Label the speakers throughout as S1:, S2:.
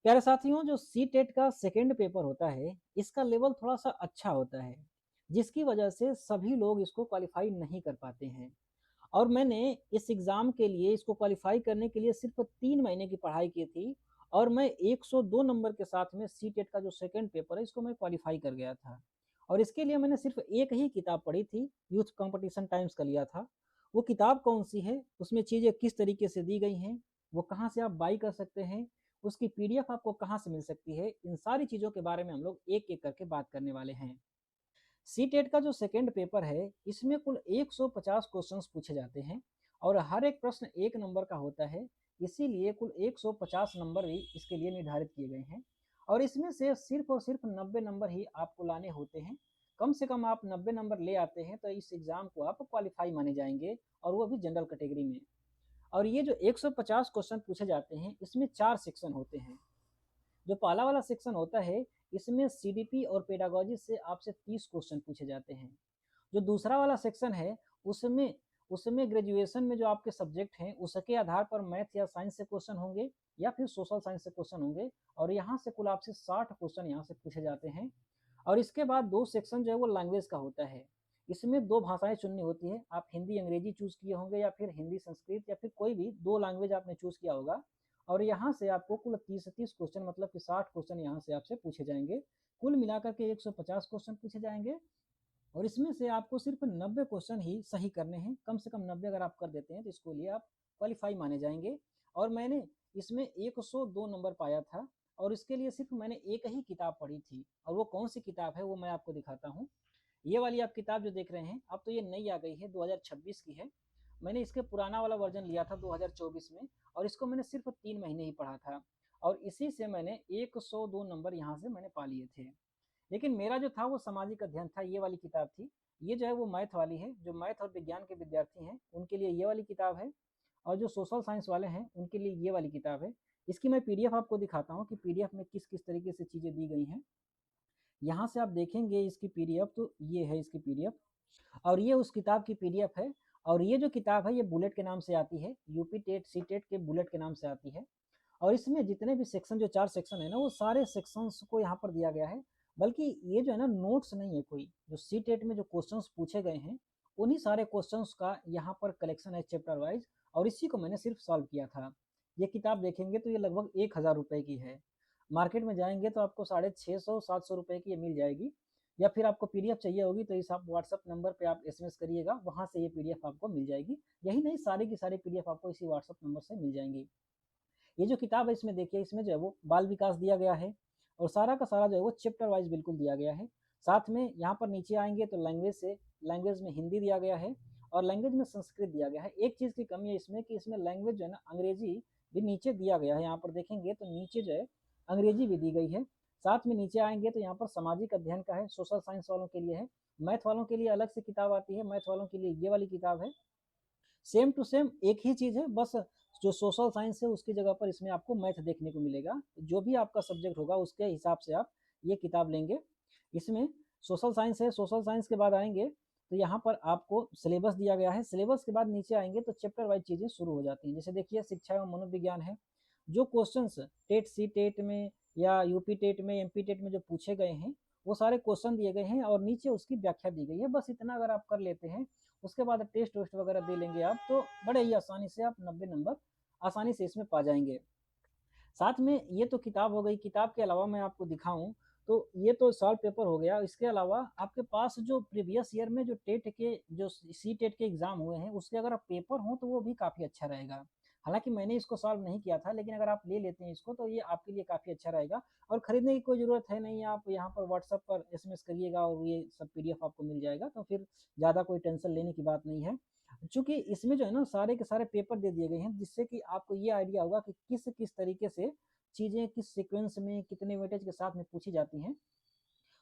S1: प्यारे साथियों, जो सी टेट का सेकंड पेपर होता है, इसका लेवल थोड़ा-सा अच्छा होता है, जिसकी वजह से सभी लोग इसको क्वालीफाई नहीं कर पाते हैं। और मैंने इस एग्ज़ाम के लिए, इसको क्वालीफाई करने के लिए सिर्फ़ 3 महीने की पढ़ाई की थी और मैं 102 नंबर के साथ में सी टेट का जो सेकंड पेपर है, इसको मैं क्वालीफाई कर गया था। और इसके लिए मैंने सिर्फ़ एक ही किताब पढ़ी थी, यूथ कॉम्पिटिशन टाइम्स का लिया था। वो किताब कौन-सी है, उसमें चीज़ें किस तरीके से दी गई हैं, वो कहाँ से आप बाय कर सकते हैं, उसकी पीडीएफ आपको कहाँ से मिल सकती है, इन सारी चीज़ों के बारे में हम लोग एक-एक करके बात करने वाले हैं। सी टेट का जो सेकंड पेपर है, इसमें कुल 150 क्वेश्चंस पूछे जाते हैं और हर एक प्रश्न 1 नंबर का होता है, इसीलिए कुल 150 नंबर भी इसके लिए निर्धारित किए गए हैं और इसमें से सिर्फ़ और सिर्फ़ 90 नंबर ही आपको लाने होते हैं। कम से कम आप 90 नंबर ले आते हैं, तो इस एग्ज़ाम को आप क्वालीफाई माने जाएँगे और वो भी जनरल कैटेगरी में। और ये जो 150 क्वेश्चन पूछे जाते हैं, इसमें 4 सेक्शन होते हैं। जो पहला वाला सेक्शन होता है, इसमें सीडीपी और पेडागॉजी से आपसे 30 क्वेश्चन पूछे जाते हैं। जो दूसरा वाला सेक्शन है, उसमें उसमें ग्रेजुएशन में जो आपके सब्जेक्ट हैं, उसके आधार पर मैथ या साइंस से क्वेश्चन होंगे या फिर सोशल साइंस से क्वेश्चन होंगे और यहाँ से कुल आपसे 60 क्वेश्चन यहाँ से पूछे जाते हैं। और इसके बाद 2 सेक्शन जो है वो लैंग्वेज का होता है। इसमें 2 भाषाएँ चुननी होती हैं। आप हिंदी, अंग्रेजी चूज़ किए होंगे या फिर हिंदी, संस्कृत या फिर कोई भी 2 लैंग्वेज आपने चूज़ किया होगा और यहाँ से आपको कुल 30-30 क्वेश्चन मतलब कि 60 क्वेश्चन यहाँ से आपसे पूछे जाएँगे। कुल मिलाकर के 150 क्वेश्चन पूछे जाएँगे और इसमें से आपको सिर्फ 90 क्वेश्चन ही सही करने हैं। कम से कम 90 अगर आप कर देते हैं तो इसको लिए आप क्वालीफाई माने जाएँगे और मैंने इसमें 102 नंबर पाया था और इसके लिए सिर्फ मैंने एक ही किताब पढ़ी थी और वो कौन-सी किताब है वो मैं आपको दिखाता हूँ। ये वाली आप किताब जो देख रहे हैं, अब तो ये नई आ गई है, 2026 की है। मैंने इसके पुराना वाला वर्ज़न लिया था 2024 में और इसको मैंने सिर्फ़ 3 महीने ही पढ़ा था और इसी से मैंने 102 नंबर यहाँ से मैंने पा लिए थे। लेकिन मेरा जो था वो सामाजिक अध्ययन था, ये वाली किताब थी। ये जो है वो मैथ वाली है, जो मैथ और विज्ञान के विद्यार्थी हैं, उनके लिए ये वाली किताब है और जो सोशल साइंस वाले हैं, उनके लिए ये वाली किताब है। इसकी मैं पीडीएफ आपको दिखाता हूँ कि पीडीएफ में किस-किस तरीके से चीज़ें दी गई हैं। यहाँ से आप देखेंगे इसकी पीडीएफ तो ये है इसकी पीडीएफ और ये उस किताब की पीडीएफ है और ये जो किताब है ये बुलेट के नाम से आती है, यूपी टेट, सी टेट के बुलेट के नाम से आती है और इसमें जितने भी सेक्शन जो 4 सेक्शन है ना, वो सारे सेक्शंस को यहाँ पर दिया गया है। बल्कि ये जो है ना नोट्स नहीं है कोई, जो सी टेट में जो क्वेश्चंस पूछे गए हैं, उन्हीं सारे क्वेश्चंस का यहाँ पर कलेक्शन है चैप्टर वाइज़ और इसी को मैंने सिर्फ सॉल्व किया था। ये किताब देखेंगे तो ये लगभग 1000 रुपए की है। मार्केट में जाएँगे तो आपको 650-700 रुपए की ये मिल जाएगी या फिर आपको पीडीएफ चाहिए होगी तो इस आप व्हाट्सएप नंबर पे आप एसएमएस करिएगा, वहाँ से ये पीडीएफ आपको मिल जाएगी। यही नहीं, सारी की सारी पीडीएफ आपको इसी व्हाट्सएप नंबर से मिल जाएँगी। ये जो किताब है इसमें देखिए, इसमें जो है वो बाल विकास दिया गया है और सारा का सारा जो है वो चैप्टर वाइज़ बिल्कुल दिया गया है। साथ में यहाँ पर नीचे आएँगे तो लैंग्वेज में हिंदी दिया गया है और लैंग्वेज में संस्कृत दिया गया है। एक चीज़ की कमी है इसमें कि इसमें लैंग्वेज जो है ना अंग्रेजी भी नीचे दिया गया है। यहाँ पर देखेंगे तो नीचे जो है अंग्रेजी भी दी गई है। साथ में नीचे आएँगे तो यहाँ पर सामाजिक अध्ययन का है, सोशल साइंस वालों के लिए है, मैथ वालों के लिए अलग से किताब आती है, मैथ वालों के लिए ये वाली किताब है। सेम टू सेम एक ही चीज़ है, बस जो सोशल साइंस है उसकी जगह पर इसमें आपको मैथ देखने को मिलेगा। जो भी आपका सब्जेक्ट होगा उसके हिसाब से आप ये किताब लेंगे। इसमें सोशल साइंस है, सोशल साइंस के बाद आएँगे तो यहाँ पर आपको सिलेबस दिया गया है। सिलेबस के बाद नीचे आएँगे तो चैप्टर वाइज़ चीज़ें शुरू हो जाती हैं। जैसे देखिए शिक्षा एवं मनोविज्ञान है। जो क्वेश्चंस टेट, सी टेट में या यूपी टेट में, एमपी टेट में जो पूछे गए हैं, वो सारे क्वेश्चन दिए गए हैं और नीचे उसकी व्याख्या दी गई है। बस इतना अगर आप कर लेते हैं, उसके बाद टेस्ट वेस्ट वगैरह दे लेंगे आप, तो बड़े ही आसानी से आप 90 नंबर आसानी से इसमें पा जाएँगे। साथ में ये तो किताब हो गई, किताब के अलावा मैं आपको दिखाऊँ तो ये तो सॉल्व पेपर हो गया। इसके अलावा आपके पास जो प्रीवियस ईयर में जो टेट के जो सी टेट के एग्ज़ाम हुए हैं, उसके अगर आप पेपर हों तो वो भी काफ़ी अच्छा रहेगा। हालाँकि मैंने इसको सॉल्व नहीं किया था, लेकिन अगर आप ले लेते हैं इसको तो ये आपके लिए काफ़ी अच्छा रहेगा और खरीदने की कोई ज़रूरत है नहीं, आप यहाँ पर व्हाट्सएप पर एसएमएस करिएगा और ये सब पीडीएफ आपको मिल जाएगा, तो फिर ज़्यादा कोई टेंशन लेने की बात नहीं है। चूँकि इसमें जो है ना सारे के सारे पेपर दे दिए गए हैं, जिससे कि आपको ये आइडिया होगा कि किस-किस तरीके से चीज़ें किस सीक्वेंस में कितने वेटेज के साथ में पूछी जाती हैं,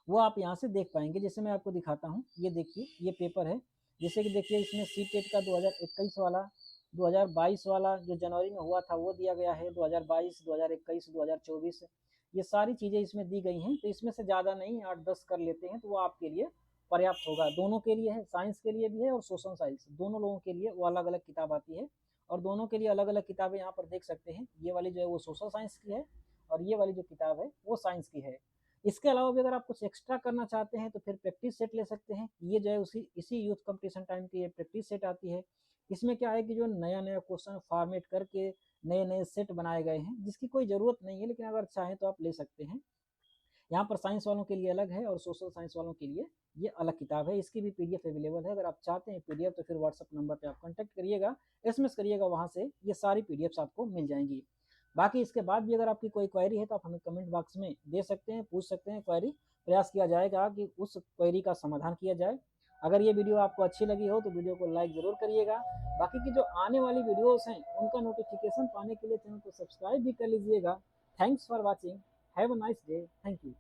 S1: वो आप यहाँ से देख पाएँगे। जैसे मैं आपको दिखाता हूँ, ये देखिए ये पेपर है। जैसे कि देखिए इसमें सी टेट का 2021 वाला, 2022 वाला जो जनवरी में हुआ था वो दिया गया है, 2022, 2021, 2024 ये सारी चीज़ें इसमें दी गई हैं। तो इसमें से ज़्यादा नहीं 8-10 कर लेते हैं तो वो आपके लिए पर्याप्त होगा। दोनों के लिए है, साइंस के लिए भी है और सोशल साइंस, दोनों लोगों के लिए वो अलग-अलग किताब आती है और दोनों के लिए अलग-अलग किताबें यहाँ पर देख सकते हैं। ये वाली जो है वो सोशल साइंस की है और ये वाली जो किताब है वो साइंस की है। इसके अलावा भी अगर आप कुछ एक्स्ट्रा करना चाहते हैं तो फिर प्रैक्टिस सेट ले सकते हैं। ये जो है उसी इसी यूथ कंपटीशन टाइम की ये प्रैक्टिस सेट आती है। इसमें क्या है कि जो नया-नया क्वेश्चन फॉर्मेट करके नए-नए सेट बनाए गए हैं, जिसकी कोई ज़रूरत नहीं है, लेकिन अगर चाहें तो आप ले सकते हैं। यहाँ पर साइंस वालों के लिए अलग है और सोशल साइंस वालों के लिए ये अलग किताब है। इसकी भी पीडीएफ अवेलेबल है। अगर आप चाहते हैं पीडीएफ तो फिर व्हाट्सएप नंबर पे आप कांटेक्ट करिएगा, एसएमएस करिएगा, वहाँ से ये सारी पीडीएफ्स आपको मिल जाएंगी। बाकी इसके बाद भी अगर आपकी कोई क्वेरी है तो आप हमें कमेंट बॉक्स में दे सकते हैं, पूछ सकते हैं क्वेरी। प्रयास किया जाएगा कि उस क्वेरी का समाधान किया जाए। अगर ये वीडियो आपको अच्छी लगी हो तो वीडियो को लाइक ज़रूर करिएगा। बाकी की जो आने वाली वीडियोस हैं उनका नोटिफिकेशन पाने के लिए चैनल को सब्सक्राइब भी कर लीजिएगा। Thanks for watching. Have a nice day. Thank you.